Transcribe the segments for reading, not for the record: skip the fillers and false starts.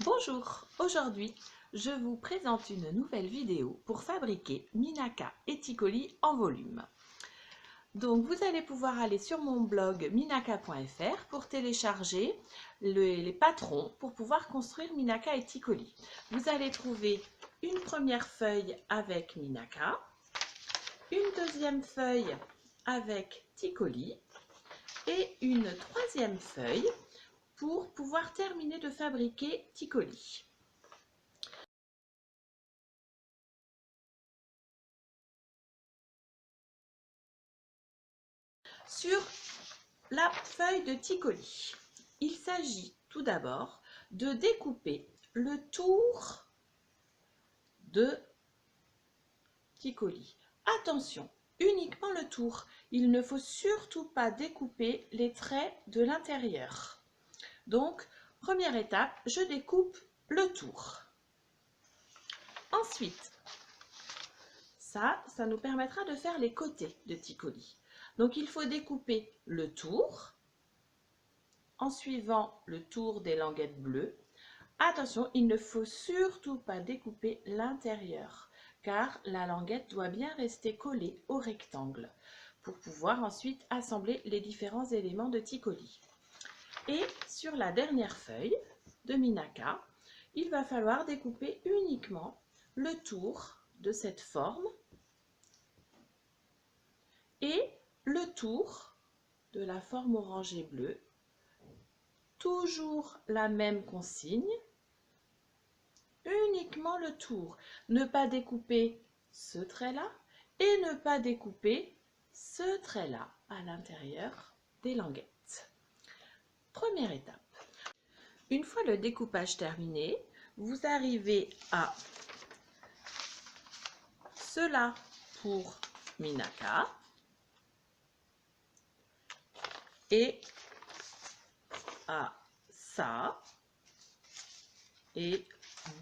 Bonjour, aujourd'hui je vous présente une nouvelle vidéo pour fabriquer Minaka et Tikoli en volume. Donc vous allez pouvoir aller sur mon blog minaka.fr pour télécharger les patrons pour pouvoir construire Minaka et Tikoli. Vous allez trouver une première feuille avec Minaka, une deuxième feuille avec Tikoli et une troisième feuille pour pouvoir terminer de fabriquer Tikoli. Sur la feuille de Tikoli, il s'agit tout d'abord de découper le tour de Tikoli. Attention, uniquement le tour. Il ne faut surtout pas découper les traits de l'intérieur. Donc, première étape, je découpe le tour. Ensuite, ça nous permettra de faire les côtés de Tikoli. Donc, il faut découper le tour en suivant le tour des languettes bleues. Attention, il ne faut surtout pas découper l'intérieur, car la languette doit bien rester collée au rectangle pour pouvoir ensuite assembler les différents éléments de Tikoli. Et sur la dernière feuille de Minaka, il va falloir découper uniquement le tour de cette forme et le tour de la forme orangée bleue. Toujours la même consigne, uniquement le tour. Ne pas découper ce trait-là et ne pas découper ce trait-là à l'intérieur des languettes. Première étape. Une fois le découpage terminé, vous arrivez à cela pour Minaka et à ça et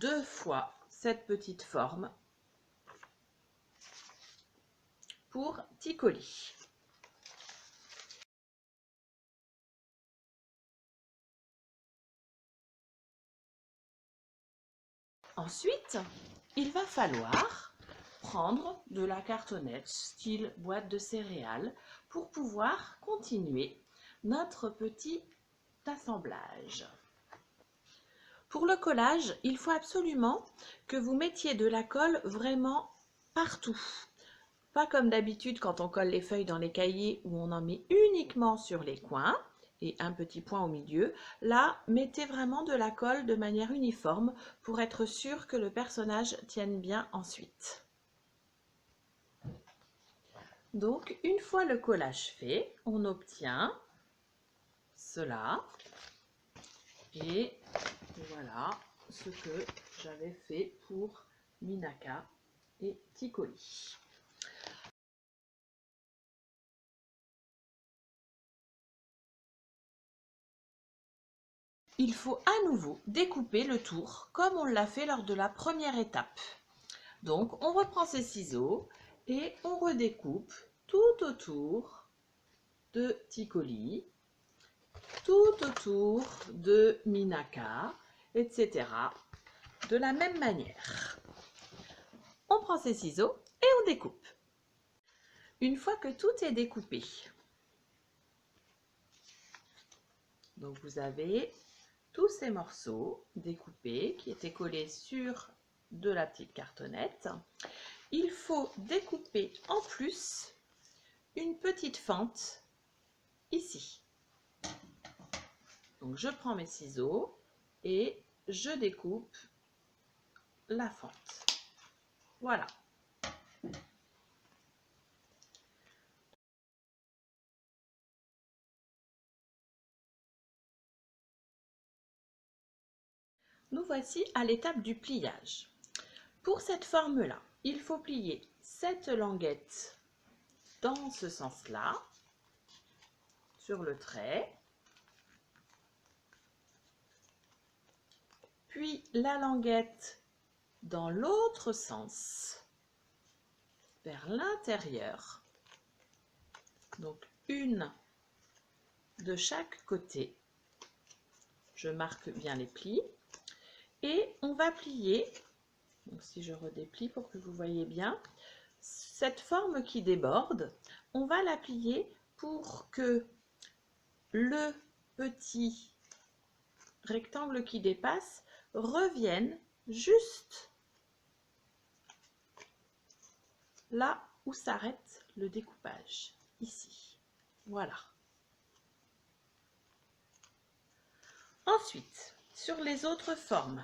deux fois cette petite forme pour Tikoli. Ensuite, il va falloir prendre de la cartonnette style boîte de céréales pour pouvoir continuer notre petit assemblage. Pour le collage, il faut absolument que vous mettiez de la colle vraiment partout. Pas comme d'habitude quand on colle les feuilles dans les cahiers où on en met uniquement sur les coins et un petit point au milieu. Là, mettez vraiment de la colle de manière uniforme pour être sûr que le personnage tienne bien ensuite. Donc, une fois le collage fait, on obtient cela. Et voilà ce que j'avais fait pour Minaka et Tikoli. Il faut à nouveau découper le tour comme on l'a fait lors de la première étape. Donc on reprend ses ciseaux et on redécoupe tout autour de Tikoli, tout autour de Minaka, etc. de la même manière. On prend ses ciseaux et on découpe. Une fois que tout est découpé, donc vous avez tous ces morceaux découpés qui étaient collés sur de la petite cartonnette. Il faut découper en plus une petite fente ici. Donc je prends mes ciseaux et je découpe la fente. Voilà. Nous voici à l'étape du pliage. Pour cette forme-là, il faut plier cette languette dans ce sens-là, sur le trait, puis la languette dans l'autre sens, vers l'intérieur. Donc une de chaque côté. Je marque bien les plis. Et on va plier, donc si je redéplie pour que vous voyez bien, cette forme qui déborde, on va la plier pour que le petit rectangle qui dépasse revienne juste là où s'arrête le découpage, ici. Voilà. Ensuite, sur les autres formes,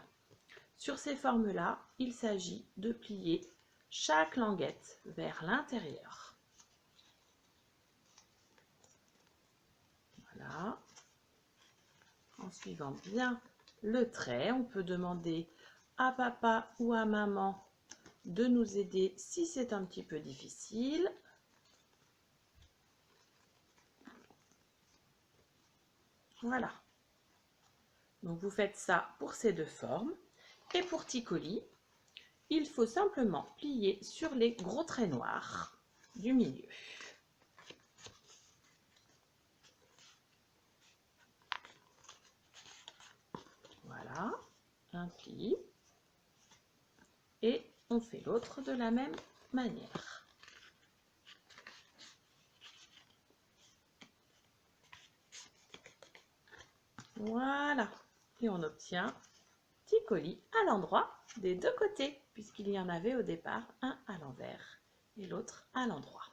sur ces formes-là, il s'agit de plier chaque languette vers l'intérieur. Voilà. En suivant bien le trait, on peut demander à papa ou à maman de nous aider si c'est un petit peu difficile. Voilà. Donc vous faites ça pour ces deux formes. Et pour Ticoli, il faut simplement plier sur les gros traits noirs du milieu. Voilà, un pli. Et on fait l'autre de la même manière. Voilà. Et on obtient Ticoli à l'endroit des deux côtés, puisqu'il y en avait au départ un à l'envers et l'autre à l'endroit.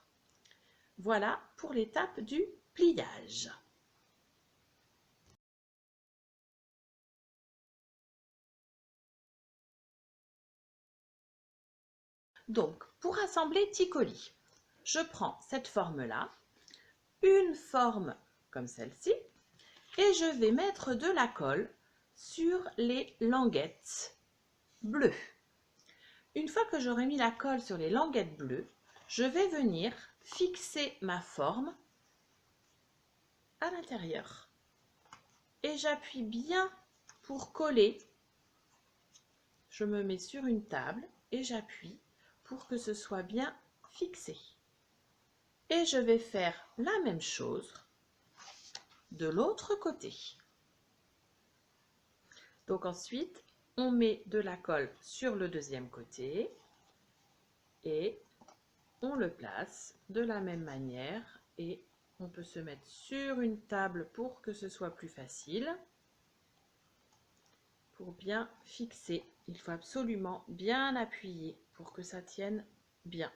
Voilà pour l'étape du pliage. Donc, pour assembler Ticoli, je prends cette forme-là, une forme comme celle-ci, et je vais mettre de la colle sur les languettes bleues. Une fois que j'aurai mis la colle sur les languettes bleues, je vais venir fixer ma forme à l'intérieur. Et j'appuie bien pour coller. Je me mets sur une table et j'appuie pour que ce soit bien fixé. Et je vais faire la même chose de l'autre côté. Donc ensuite, on met de la colle sur le deuxième côté et on le place de la même manière et on peut se mettre sur une table pour que ce soit plus facile. Pour bien fixer, il faut absolument bien appuyer pour que ça tienne bien.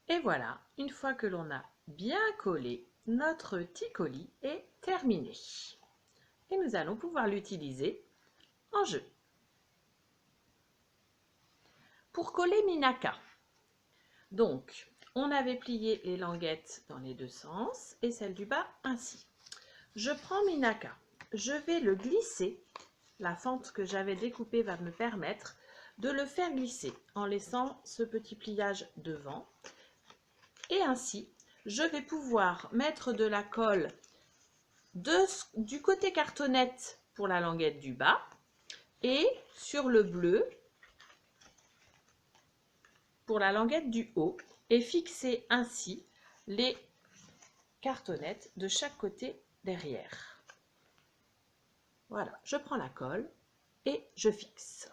Et voilà, une fois que l'on a bien collé, notre Ticoli est terminé. Et nous allons pouvoir l'utiliser en jeu. Pour coller Minaka, donc on avait plié les languettes dans les deux sens et celle du bas ainsi. Je prends Minaka, je vais le glisser, la fente que j'avais découpée va me permettre de le faire glisser en laissant ce petit pliage devant. Et ainsi, je vais pouvoir mettre de la colle du côté cartonnette pour la languette du bas et sur le bleu pour la languette du haut et fixer ainsi les cartonnettes de chaque côté derrière. Voilà, je prends la colle et je fixe.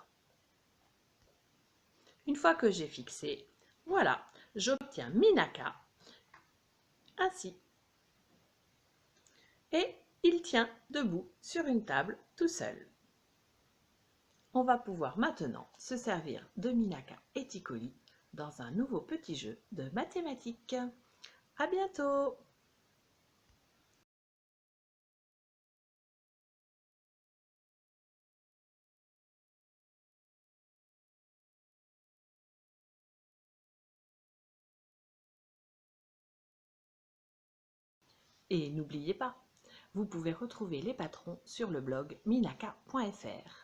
Une fois que j'ai fixé, voilà, j'obtiens Minaka ainsi. Et il tient debout sur une table tout seul. On va pouvoir maintenant se servir de Minaka et Ticoli dans un nouveau petit jeu de mathématiques. À bientôt! Et n'oubliez pas, vous pouvez retrouver les patrons sur le blog minaka.fr.